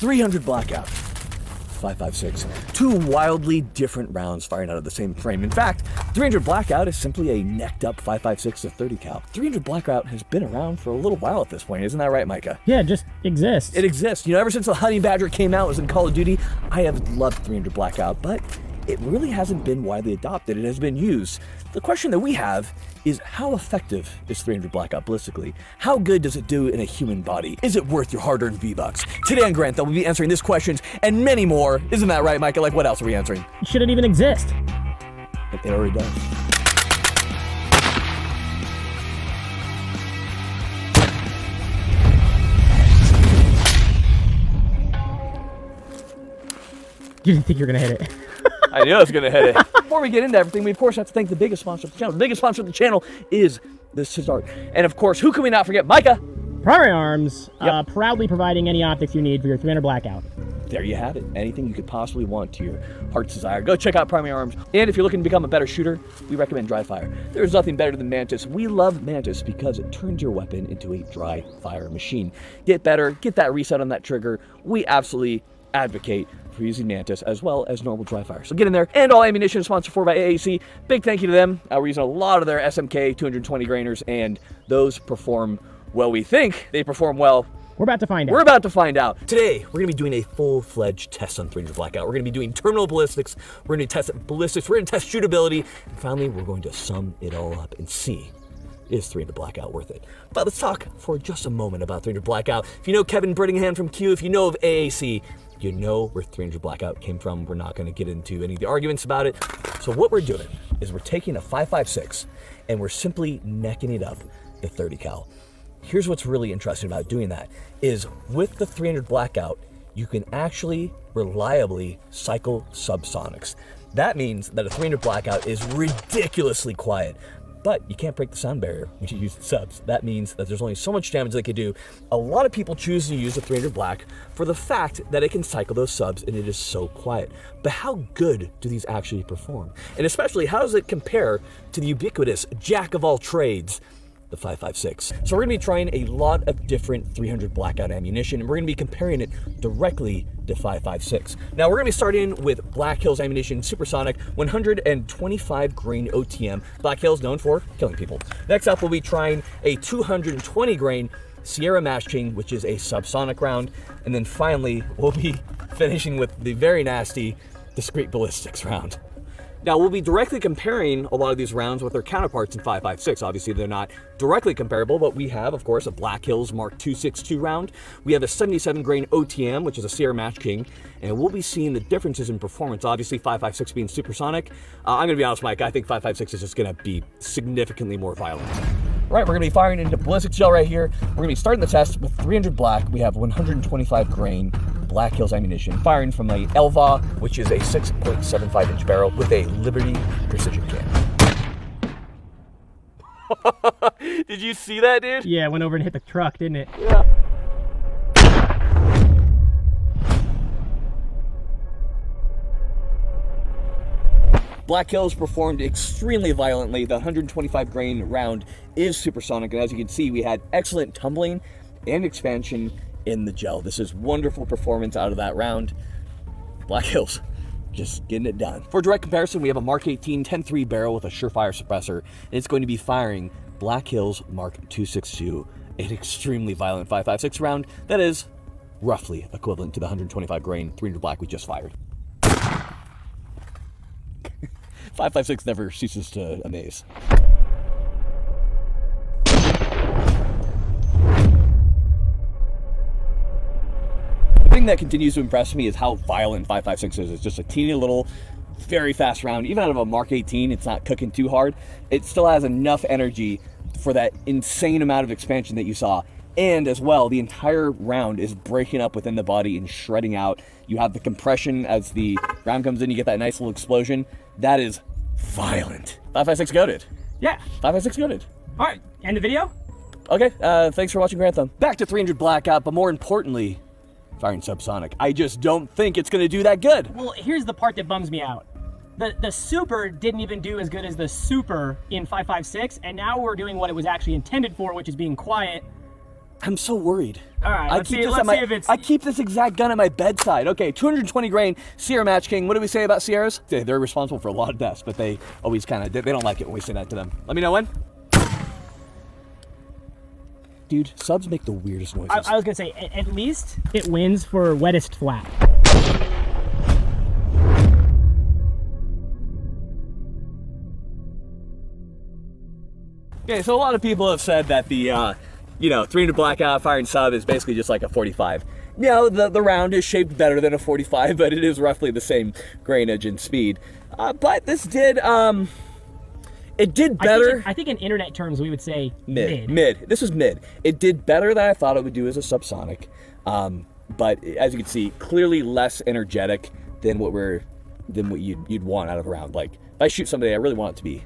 300 Blackout, 5.56. Two wildly different rounds firing out of the same frame. In fact, 300 Blackout is simply a necked up 5.56 to 30 cal. 300 Blackout has been around for a little while at this point, isn't that right, Micah? Yeah, it just exists. It exists. You know, ever since the Honey Badger came out, it was in Call of Duty, I have loved 300 Blackout, but it really hasn't been widely adopted. It has been used. The question that we have is, how effective is 300 Blackout ballistically? How good does it do in a human body? Is it worth your hard-earned V-Bucks? Today on Grant, we'll be answering these questions and many more. Isn't that right, Micah? Like, what else are we answering? Should it even exist? It already does. You didn't think you were going to hit it. I knew I was going to hit it. Before we get into everything, we of course have to thank the biggest sponsor of the channel. The biggest sponsor of the channel is the Scissor. And of course, who can we not forget? Micah! Primary Arms, Yep. proudly providing any optics you need for your 300 Blackout. There you have it. Anything you could possibly want to your heart's desire. Go check out Primary Arms. And if you're looking to become a better shooter, we recommend dry fire. There's nothing better than Mantis. We love Mantis because it turns your weapon into a dry fire machine. Get better, get that reset on that trigger. We absolutely advocate for using Mantis as well as normal dry fire. So get in there. And all ammunition is sponsored for by AAC. Big thank you to them. We're using a lot of their SMK 220 grainers, and those perform well. We think they perform well. We're about to find out. We're about to find out. Today, we're going to be doing a full-fledged test on 300 Blackout. We're going to be doing terminal ballistics. We're going to test ballistics. We're going to test shootability. And finally, we're going to sum it all up and see, is 300 Blackout worth it? But let's talk for just a moment about 300 Blackout. If you know Kevin Brittingham from Q, if you know of AAC, you know where 300 Blackout came from. We're not going to get into any of the arguments about it. So what we're doing is we're taking a 5.56 and we're simply necking it up the 30 cal. Here's what's really interesting about doing that is with the 300 Blackout, you can actually reliably cycle subsonics. That means that a 300 Blackout is ridiculously quiet, but you can't break the sound barrier when you use the subs. That means that there's only so much damage they can do. A lot of people choose to use the 300 Black for the fact that it can cycle those subs and it is so quiet. But how good do these actually perform? And especially, how does it compare to the ubiquitous jack of all trades, the 5.56? So we're gonna be trying a lot of different 300 Blackout ammunition, and we're gonna be comparing it directly to 5.56. Now we're gonna be starting with Black Hills ammunition, supersonic, 125 grain OTM. Black Hills known for killing people. Next up, we'll be trying a 220 grain Sierra Mash King, which is a subsonic round. And then finally, we'll be finishing with the very nasty discrete ballistics round. Now, we'll be directly comparing a lot of these rounds with their counterparts in 5.56. Obviously, they're not directly comparable, but we have, of course, a Black Hills Mark 262 round. We have a 77 grain OTM, which is a Sierra Match King, and we'll be seeing the differences in performance. Obviously, 5.56 being supersonic. I'm going to be honest, Mike, I think 5.56 is just going to be significantly more violent. All right, we're going to be firing into ballistic gel right here. We're going to be starting the test with 300 Black. We have 125 grain Black Hills ammunition, firing from a Elva, which is a 6.75 inch barrel with a Liberty precision can. Did you see that, dude? Yeah, it went over and hit the truck, didn't it? Yeah. Black Hills performed extremely violently. The 125 grain round is supersonic, and as you can see, we had excellent tumbling and expansion in the gel. This is wonderful performance out of that round. Black Hills, just getting it done. For direct comparison, we have a Mark 18 10.3 barrel with a Surefire suppressor, and it's going to be firing Black Hills Mark 262, an extremely violent 5.56 round that is roughly equivalent to the 125 grain 300 Black we just fired. 5.56 never ceases to amaze. The thing that continues to impress me is how violent 5.56 is. It's just a teeny little, very fast round. Even out of a Mark 18, it's not cooking too hard. It still has enough energy for that insane amount of expansion that you saw. And as well, the entire round is breaking up within the body and shredding out. You have the compression as the round comes in, you get that nice little explosion. That is violent. 5.56 goated. Yeah. 5.56 goated. All right, end the video? Okay, thanks for watching Grand Thumb. Back to 300 Blackout, but more importantly, firing subsonic. I just don't think it's gonna do that good. Well, here's the part that bums me out. The super didn't even do as good as the super in 5.56, and now we're doing what it was actually intended for, which is being quiet. I'm so worried. All right, let's see if it's... I keep this exact gun at my bedside. Okay, 220 grain Sierra Match King. What do we say about Sierras? They're responsible for a lot of deaths, but they always kind of, they don't like it when we say that to them. Let me know when. Dude, subs make the weirdest noises. I was gonna say, at least it wins for wettest flat. Okay, so a lot of people have said that the, 300 Blackout firing sub is basically just like a 45. No, the round is shaped better than a 45, but it is roughly the same grainage and speed. But this did, it did better. I think in internet terms we would say mid. This was mid. It did better than I thought it would do as a subsonic. But as you can see, clearly less energetic than what you'd want out of a round. Like if I shoot somebody, I really want it to be.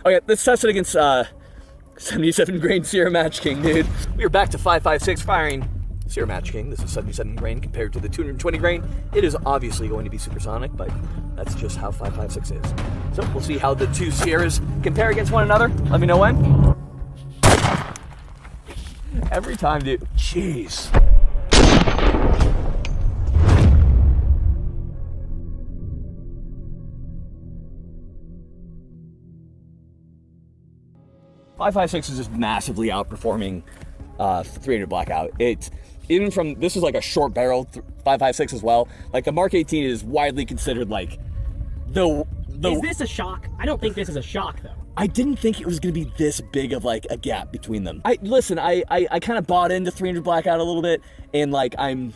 Okay, let's test it against 77 grain Sierra Match King, dude. We are back to 5.56 firing Sierra Match King. This is 77 grain compared to the 220 grain. It is obviously going to be supersonic, but that's just how 5.56 is. So we'll see how the two Sierras compare against one another. Let me know when. Every time, dude. Jeez. .556 is just massively outperforming 300 Blackout. It's even from, this is like a short barrel 5.56 as well. Like the Mark 18 is widely considered like the. Is this a shock? I don't think this is a shock though. I didn't think it was gonna be this big of like a gap between them. I kind of bought into 300 Blackout a little bit, and like I'm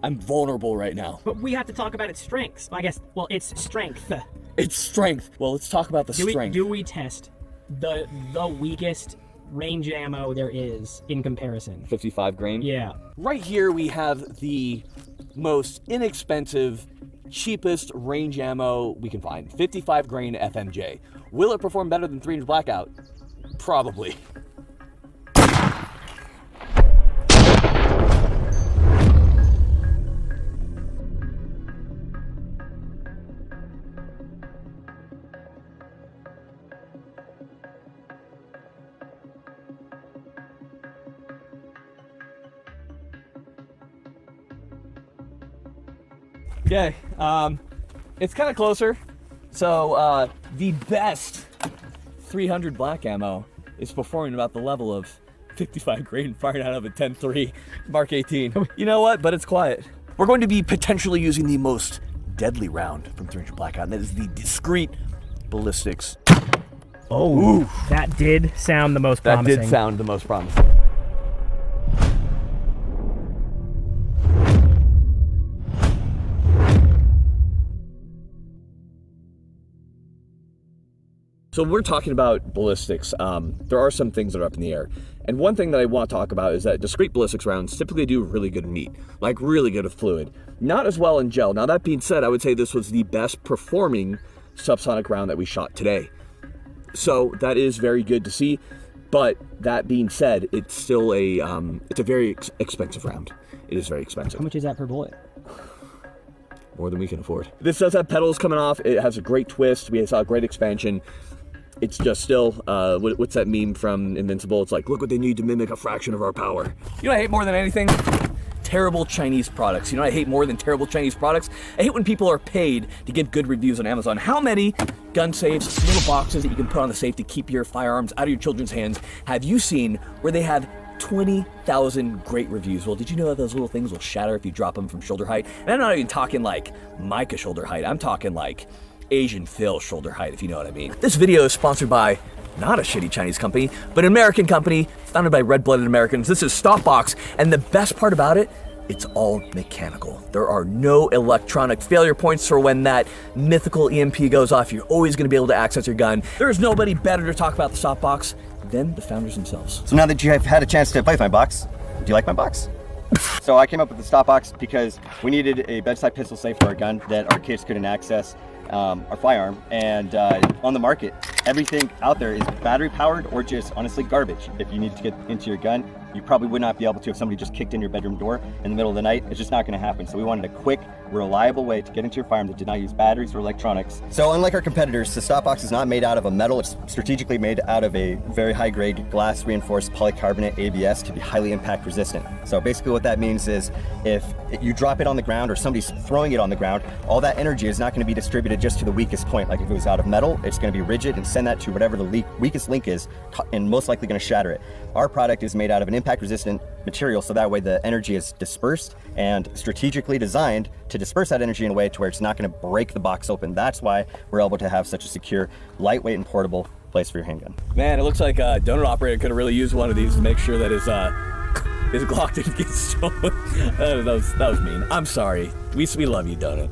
vulnerable right now. But we have to talk about its strengths. I guess. Well, its strength. Its strength. Well, let's talk about the strength. Do we test the weakest range ammo there is in comparison? 55 grain? Yeah. Right here we have the most inexpensive, cheapest range ammo we can find. 55 grain FMJ. Will it perform better than 300 Blackout? Probably. Okay, it's kind of closer. So the best 300 black ammo is performing about the level of 55 grain firing out of a 10.3 Mark 18. You know what? But it's quiet. We're going to be potentially using the most deadly round from 300 Blackout, and that is the discreet Ballistics. Oh, ooh. That did sound the most promising. That did sound the most promising. So we're talking about ballistics. There are some things that are up in the air. And one thing that I want to talk about is that discrete ballistics rounds typically do really good in meat, like really good with fluid. Not as well in gel. Now that being said, I would say this was the best performing subsonic round that we shot today. So that is very good to see. But that being said, it's still it's a very expensive round. It is very expensive. How much is that per bullet? More than we can afford. This does have pedals coming off. It has a great twist. We saw a great expansion. It's just still, what's that meme from Invincible? It's like, look what they need to mimic a fraction of our power. You know what I hate more than anything? Terrible Chinese products. You know what I hate more than terrible Chinese products? I hate when people are paid to give good reviews on Amazon. How many gun safes, little boxes that you can put on the safe to keep your firearms out of your children's hands have you seen where they have 20,000 great reviews? Well, did you know that those little things will shatter if you drop them from shoulder height? And I'm not even talking like Micah shoulder height. I'm talking like Asian Phil shoulder height, if you know what I mean. This video is sponsored by not a shitty Chinese company, but an American company founded by red-blooded Americans. This is Stopbox, and the best part about it, it's all mechanical. There are no electronic failure points for when that mythical EMP goes off. You're always gonna be able to access your gun. There's nobody better to talk about the Stopbox than the founders themselves. So now that you have had a chance to play with my box, do you like my box? So I came up with the Stopbox because we needed a bedside pistol safe for our gun that our kids couldn't access our firearm, and on the market everything out there is battery powered or just honestly garbage. If you need to get into your gun, you probably would not be able to if somebody just kicked in your bedroom door in the middle of the night. It's just not going to happen. So we wanted a quick, reliable way to get into your firearm that did not use batteries or electronics. So unlike our competitors, the stop box is not made out of a metal. It's strategically made out of a very high-grade glass reinforced polycarbonate ABS to be highly impact resistant. So basically what that means is if you drop it on the ground or somebody's throwing it on the ground, all that energy is not going to be distributed just to the weakest point. Like if it was out of metal, it's going to be rigid and send that to whatever the weakest link is, and most likely going to shatter it. Our product is made out of an impact resistant material, so that way the energy is dispersed and strategically designed to disperse that energy in a way to where it's not going to break the box open. That's why we're able to have such a secure, lightweight and portable place for your handgun. Man, it looks like a donut operator could have really used one of these to make sure that his Glock didn't get stolen. that was mean. I'm sorry. We love you, Donut.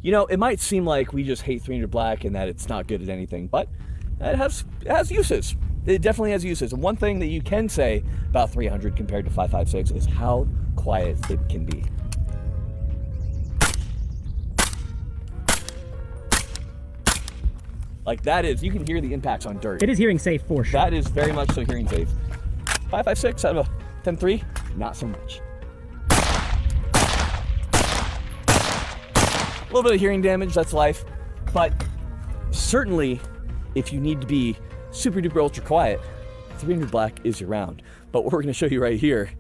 You know, it might seem like we just hate 300 Black and that it's not good at anything, but it has uses. It definitely has uses. And one thing that you can say about 300 compared to 5.56 is how quiet it can be. Like that is, you can hear the impacts on dirt. It is hearing safe for sure. That is very much so hearing safe. 5.56 out of a 10.3, not so much. A little bit of hearing damage, that's life. But certainly, if you need to be super duper ultra quiet, 300 Black is your round. But what we're gonna show you right here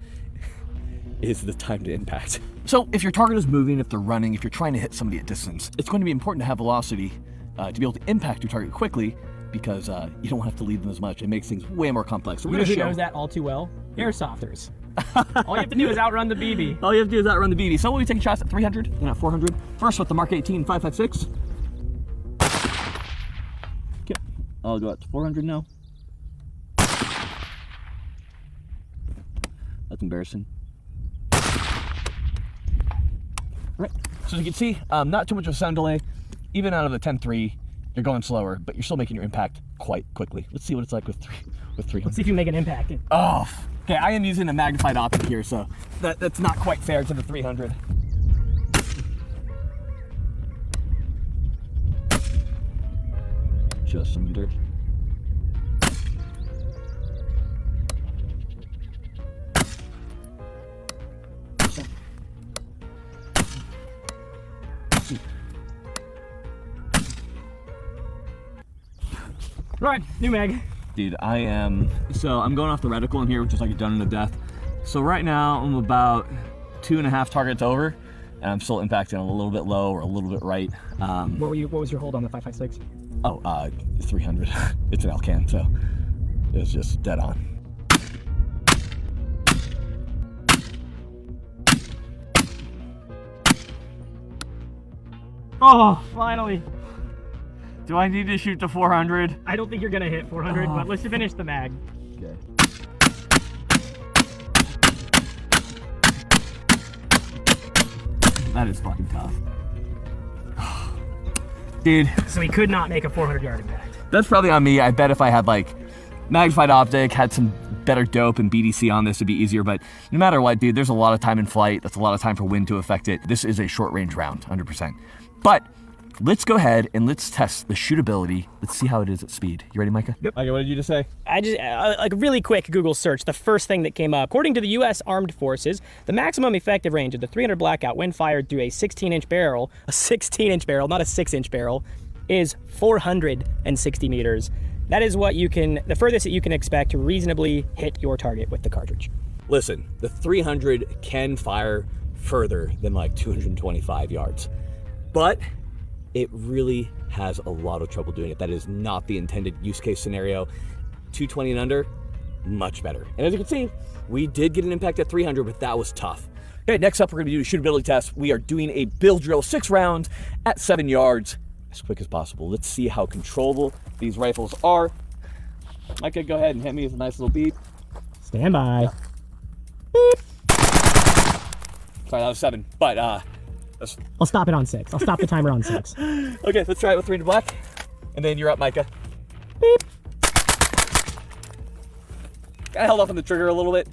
is the time to impact. So if your target is moving, if they're running, if you're trying to hit somebody at distance, it's going to be important to have velocity to be able to impact your target quickly, because you don't have to lead them as much. It makes things way more complex. So we're You know gonna who show knows that all too well? Airsofters. All you have to do is outrun the BB. All you have to do is outrun the BB. So we'll be taking shots at 300 and at 400. First with the Mark 18 5.56. Okay, I'll go out to 400 now. That's embarrassing. All right, so as you can see, not too much of a sound delay. Even out of the 10.3, you're going slower, but you're still making your impact quite quickly. Let's see what it's like with 300. Let's see if you make an impact. Oh, okay, I am using a magnified optic here, so that's not quite fair to the 300. Just some dirt. Right, new mag. Dude, I'm going off the reticle in here, which is like a done to death. So right now I'm about 2.5 targets over, and I'm still impacting a little bit low or a little bit right. What was your hold on the 5.56? Oh, 300. It's an Alcan, so it was just dead on. Oh, finally. Do I need to shoot to 400? I don't think you're gonna hit 400, but let's finish the mag. Okay. That is fucking tough. Dude. So he could not make a 400-yard impact. That's probably on me. I bet if I had like magnified optic, had some better dope and BDC on this, it'd be easier. But no matter what, dude, there's a lot of time in flight. That's a lot of time for wind to affect it. This is a short range round, 100%. But let's go ahead and let's test the shootability. Let's see how it is at speed. You ready, Micah? Yep. Okay, what did you just say? I just, like a really quick Google search, the first thing that came up, according to the U.S. Armed Forces, the maximum effective range of the 300 Blackout when fired through a 16-inch barrel, not a 6-inch barrel, is 460 meters. That is the furthest that you can expect to reasonably hit your target with the cartridge. Listen, the 300 can fire further than like 225 yards, but it really has a lot of trouble doing it. That is not the intended use case scenario. 220 and under, much better. And as you can see, we did get an impact at 300, but that was tough. Okay, next up, we're gonna do a shootability test. We are doing a bill drill, 6 rounds at 7 yards, as quick as possible. Let's see how controllable these rifles are. Micah, go ahead and hit me with a nice little beep. Stand by. Beep. Sorry, that was 7, but I'll stop it on 6. I'll stop the timer on 6. Okay, let's try it with 300 Black. And then you're up, Micah. Beep. I held off on the trigger a little bit.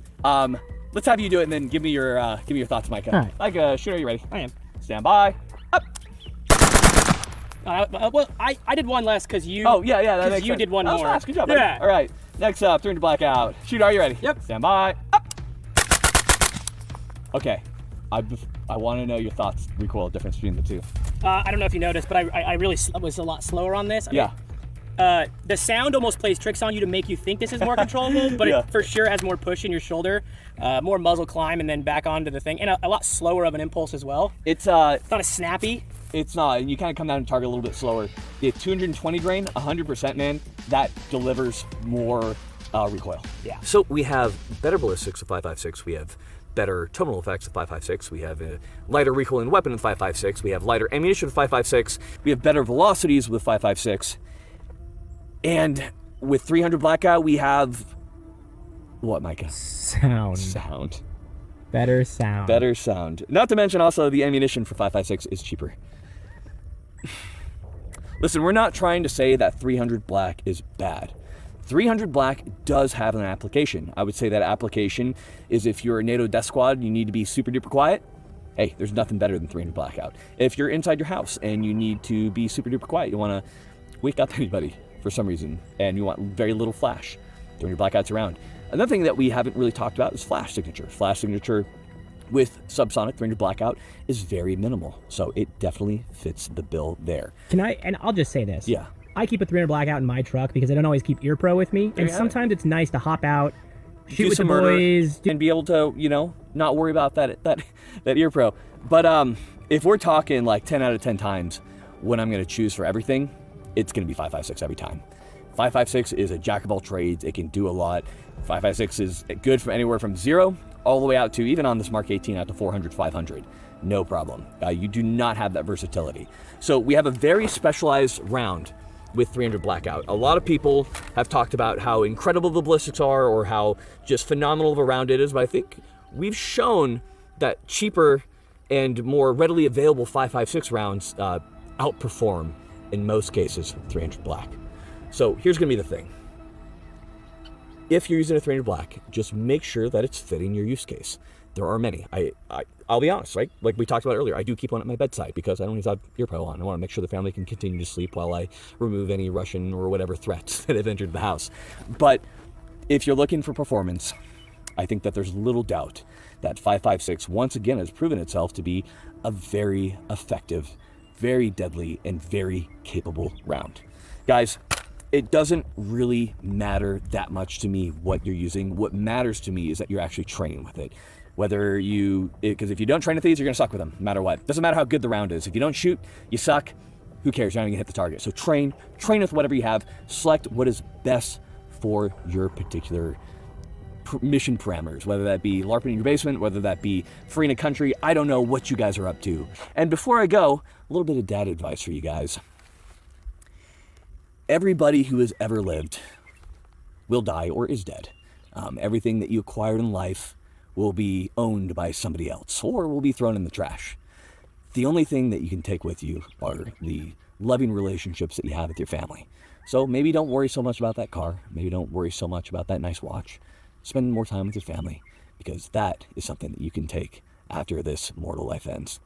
Let's have you do it and then give me your thoughts, Micah. All right. Micah, shoot, are you ready? I am. Stand by. Up. Well, I did one less because you. Oh, yeah, that makes you sense. did one that was more. Fast. Good job, buddy. Yeah. All right. Next up, 300 Blackout. Shoot, are you ready? Yep. Stand by. Up. Okay, I want to know your thoughts, recoil difference between the two. I don't know if you noticed, but I really was a lot slower on this. Yeah. The sound almost plays tricks on you to make you think this is more controllable, but Yeah. it for sure has more push in your shoulder, more muzzle climb, and then back onto the thing, and a lot slower of an impulse as well. It's not as snappy. It's not, and you kind of come down and target a little bit slower. The 220 grain, 100%, man, that delivers more recoil. Yeah. So we have better ballistics of 5.56. We have better terminal effects of 5.56. We have a lighter recoil in weapon of 5.56. We have lighter ammunition of 5.56. We have better velocities with 5.56. And with 300 Blackout, we have what, Micah? Sound. Better sound. Better sound. Not to mention also the ammunition for 5.56 is cheaper. Listen, we're not trying to say that 300 Black is bad. 300 Black does have an application. I would say that application is if you're a NATO death squad, you need to be super duper quiet. Hey, there's nothing better than 300 Blackout. If you're inside your house and you need to be super duper quiet, you want to wake up anybody for some reason, and you want very little flash, 300 Blackout's around. Another thing that we haven't really talked about is flash signature. Flash signature with subsonic 300 Blackout is very minimal, so it definitely fits the bill there. And I'll just say this. Yeah. I keep a 300 Blackout in my truck because I don't always keep ear pro with me, and sometimes it's nice to hop out, shoot with the boys, and be able to, you know, not worry about that ear pro. But if we're talking like 10 out of 10 times when I'm going to choose for everything, it's going to be 5.56 every time. 5.56 is a jack of all trades. It can do a lot. 5.56 is good from anywhere from 0 all the way out to, even on this Mark 18, out to 400, 500. No problem. You do not have that versatility. So we have a very specialized round with 300 Blackout. A lot of people have talked about how incredible the ballistics are or how just phenomenal of a round it is, but I think we've shown that cheaper and more readily available 5.56 rounds outperform, in most cases, 300 Black. So here's gonna be the thing. If you're using a 300 Black, just make sure that it's fitting your use case. There are many. I'll be honest, right? Like we talked about earlier, I do keep one at my bedside because I don't need to have ear pro on. I want to make sure the family can continue to sleep while I remove any Russian or whatever threats that have entered the house. But if you're looking for performance, I think that there's little doubt that 5.56 once again has proven itself to be a very effective, very deadly, and very capable round. Guys, it doesn't really matter that much to me what you're using. What matters to me is that you're actually training with it. Whether because if you don't train with these, you're gonna suck with them, no matter what. Doesn't matter how good the round is. If you don't shoot, you suck. Who cares? You're not gonna hit the target. So train with whatever you have. Select what is best for your particular mission parameters, whether that be LARPing in your basement, whether that be freeing a country. I don't know what you guys are up to. And before I go, a little bit of dad advice for you guys. Everybody who has ever lived will die or is dead. Everything that you acquired in life will be owned by somebody else or will be thrown in the trash. The only thing that you can take with you are the loving relationships that you have with your family. So maybe don't worry so much about that car. Maybe don't worry so much about that nice watch. Spend more time with your family, because that is something that you can take after this mortal life ends.